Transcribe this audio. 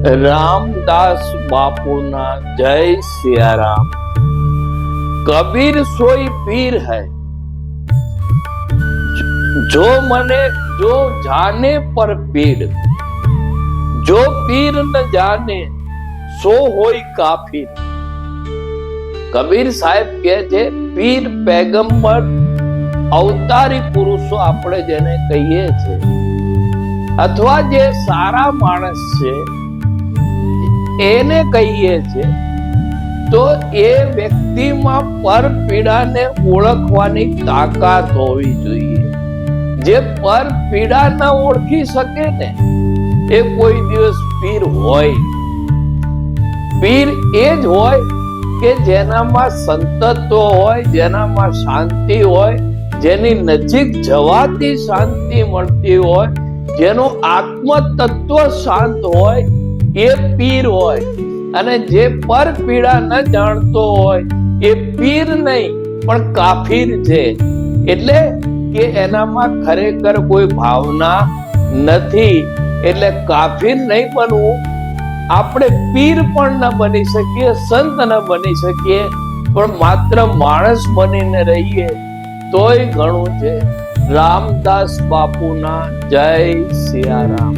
રામદાસ બાપુના જય સિયારામ। કબીર સોઈ પીર है, जो मने जो जाने पर पीर, जो पीर न जाने सो होई काफिर। कबीर साहेब કહે છે પીર पैगंबर अवतारी पुरुषो આપણે જેને કહીએ છે અથવા જે સારા માણસ છે એને કહીએ છે, તો એ વ્યક્તિમાં પર પીડાને ઓળખવાની તાકાત હોવી જોઈએ। જે પર પીડા ન ઓળખી શકે ને એ કોઈ દિવસ પીર હોય। પીર એ જ હોય કે જેનામાં સંતત્વ હોય, જેનામાં શાંતિ હોય, જેની નજીક જવાથી શાંતિ મળતી હોય, જેનો આત્મ તત્વ શાંત હોય, એ પીર હોય। અને જે પર પીડા ન જાણતો હોય એ પીર નહીં પણ કાફીર છે। એટલે કે એનામાં ખરેખર કોઈ ભાવના નથી। એટલે કાફીર નહીં બનવું, આપણે પીર પણ ન બની શકીએ, સંત ન બની શકીએ, પણ માત્ર માણસ બનીને રહીએ તોય ઘણું છે। રામદાસ બાપુના જય સિયારામ।